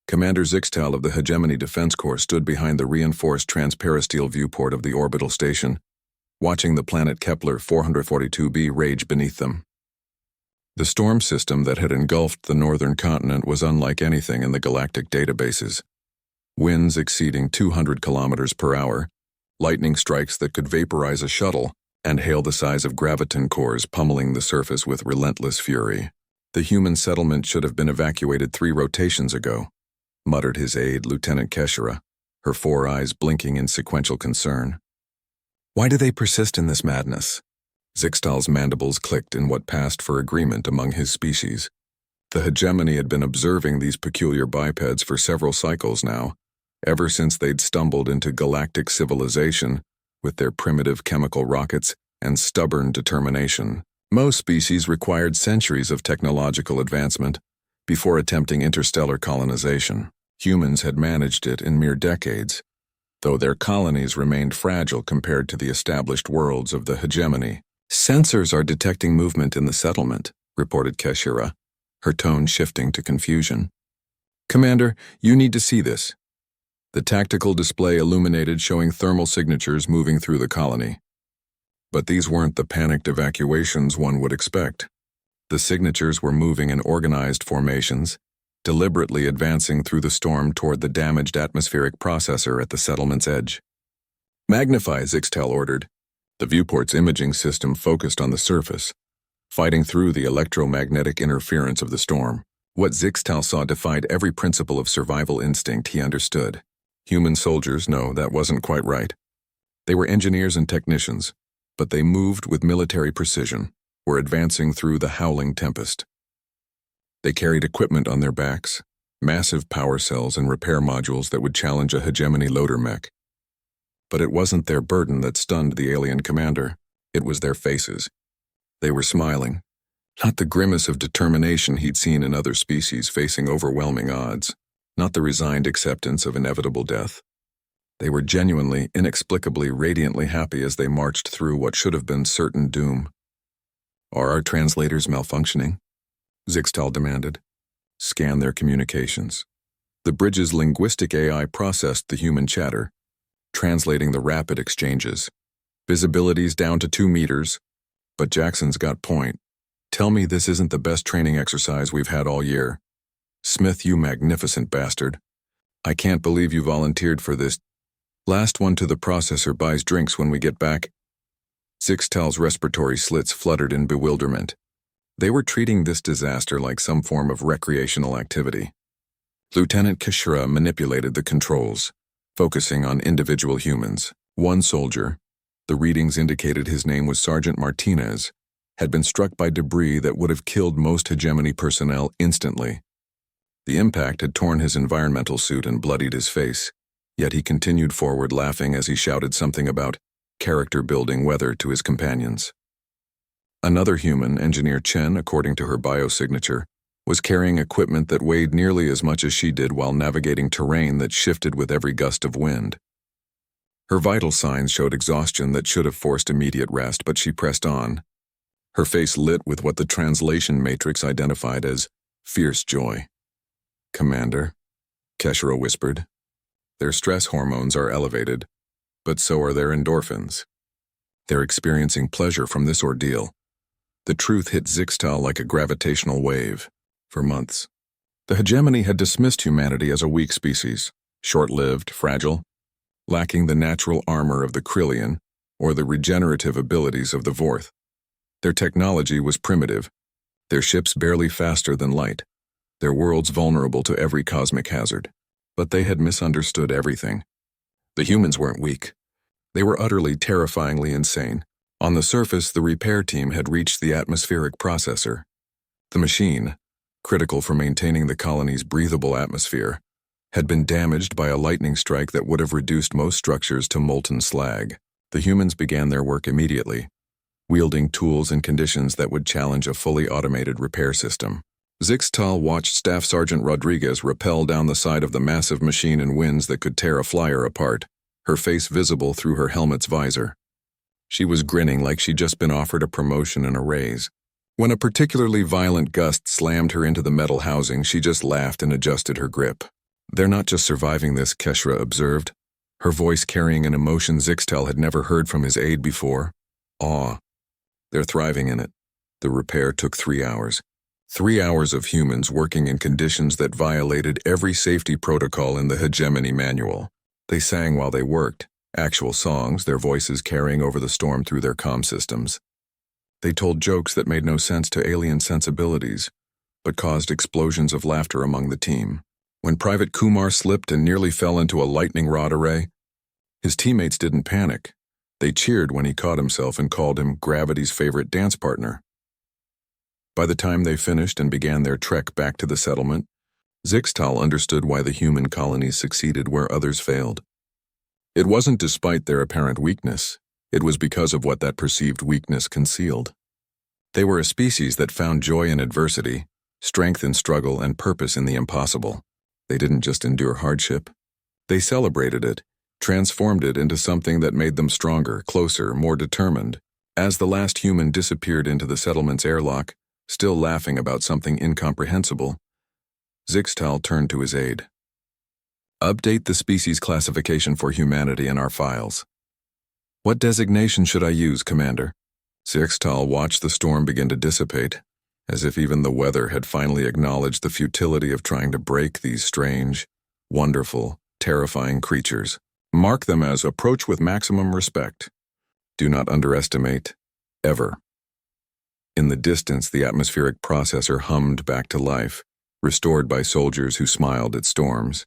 Commander Zixtal of the Hegemony Defense Corps stood behind the reinforced transperistyle viewport of the orbital station, watching the planet Kepler 442b rage beneath them. The storm system that had engulfed the northern continent was unlike anything in the galactic databases. Winds exceeding 200 kilometers per hour, lightning strikes that could vaporize a shuttle, and hail the size of graviton cores pummeling the surface with relentless fury. The human settlement should have been evacuated 3 rotations ago, muttered his aide, Lieutenant Keshera, her 4 eyes blinking in sequential concern. Why do they persist in this madness? Zixtal's mandibles clicked in what passed for agreement among his species. The hegemony had been observing these peculiar bipeds for several cycles now, ever since they'd stumbled into galactic civilization with their primitive chemical rockets and stubborn determination. Most species required centuries of technological advancement before attempting interstellar colonization. Humans had managed it in mere decades, though their colonies remained fragile compared to the established worlds of the hegemony. Sensors are detecting movement in the settlement, reported Keshera, her tone shifting to confusion. Commander, you need to see this. The tactical display illuminated, showing thermal signatures moving through the colony. But these weren't the panicked evacuations one would expect. The signatures were moving in organized formations, deliberately advancing through the storm toward the damaged atmospheric processor at the settlement's edge. Magnify, Zixtal ordered. The viewport's imaging system focused on the surface, fighting through the electromagnetic interference of the storm. What Zixtal saw defied every principle of survival instinct he understood. Human soldiers, no, that wasn't quite right. They were engineers and technicians, but they moved with military precision, were advancing through the howling tempest. They carried equipment on their backs, massive power cells and repair modules that would challenge a hegemony loader mech. But it wasn't their burden that stunned the alien commander. It was their faces. They were smiling, not the grimace of determination he'd seen in other species facing overwhelming odds, not the resigned acceptance of inevitable death. They were genuinely, inexplicably, radiantly happy as they marched through what should have been certain doom. Are our translators malfunctioning? Zixtal demanded. Scan their communications. The bridge's linguistic AI processed the human chatter, translating the rapid exchanges. Visibility's down to 2 meters, but Jackson's got point. Tell me this isn't the best training exercise we've had all year. Smith, you magnificent bastard. I can't believe you volunteered for this. Last one to the processor buys drinks when we get back. Zixtal's respiratory slits fluttered in bewilderment. They were treating this disaster like some form of recreational activity. Lieutenant Keshera manipulated the controls, focusing on individual humans. One soldier, the readings indicated his name was Sergeant Martinez, had been struck by debris that would have killed most hegemony personnel instantly. The impact had torn his environmental suit and bloodied his face, yet he continued forward laughing as he shouted something about character-building weather to his companions. Another human, Engineer Chen, according to her biosignature, was carrying equipment that weighed nearly as much as she did while navigating terrain that shifted with every gust of wind. Her vital signs showed exhaustion that should have forced immediate rest, but she pressed on, her face lit with what the translation matrix identified as fierce joy. Commander, Keshera whispered, their stress hormones are elevated, but so are their endorphins. They're experiencing pleasure from this ordeal. The truth hit Zixtal like a gravitational wave. For months, the hegemony had dismissed humanity as a weak species, short-lived, fragile, lacking the natural armor of the Krillian or the regenerative abilities of the Vorth. Their technology was primitive, their ships barely faster than light, their worlds vulnerable to every cosmic hazard. But they had misunderstood everything. The humans weren't weak. They were utterly, terrifyingly insane. On the surface, the repair team had reached the atmospheric processor. The machine, critical for maintaining the colony's breathable atmosphere, had been damaged by a lightning strike that would have reduced most structures to molten slag. The humans began their work immediately, wielding tools and conditions that would challenge a fully automated repair system. Zixtal watched Staff Sergeant Rodriguez rappel down the side of the massive machine in winds that could tear a flyer apart, her face visible through her helmet's visor. She was grinning like she'd just been offered a promotion and a raise. When a particularly violent gust slammed her into the metal housing, she just laughed and adjusted her grip. They're not just surviving this, Keshra observed, her voice carrying an emotion Zixtel had never heard from his aide before. Awe. They're thriving in it. The repair took 3 hours. 3 hours of humans working in conditions that violated every safety protocol in the hegemony manual. They sang while they worked, actual songs, their voices carrying over the storm through their comm systems. They told jokes that made no sense to alien sensibilities, but caused explosions of laughter among the team. When Private Kumar slipped and nearly fell into a lightning rod array, his teammates didn't panic. They cheered when he caught himself and called him Gravity's favorite dance partner. By the time they finished and began their trek back to the settlement, Zixtal understood why the human colonies succeeded where others failed. It wasn't despite their apparent weakness, it was because of what that perceived weakness concealed. They were a species that found joy in adversity, strength in struggle, and purpose in the impossible. They didn't just endure hardship. They celebrated it, transformed it into something that made them stronger, closer, more determined. As the last human disappeared into the settlement's airlock, still laughing about something incomprehensible, Zixtal turned to his aide. Update the species classification for humanity in our files. What designation should I use, Commander? Zixtal watched the storm begin to dissipate, as if even the weather had finally acknowledged the futility of trying to break these strange, wonderful, terrifying creatures. Mark them as approach with maximum respect. Do not underestimate, ever. In the distance, the atmospheric processor hummed back to life, restored by soldiers who smiled at storms.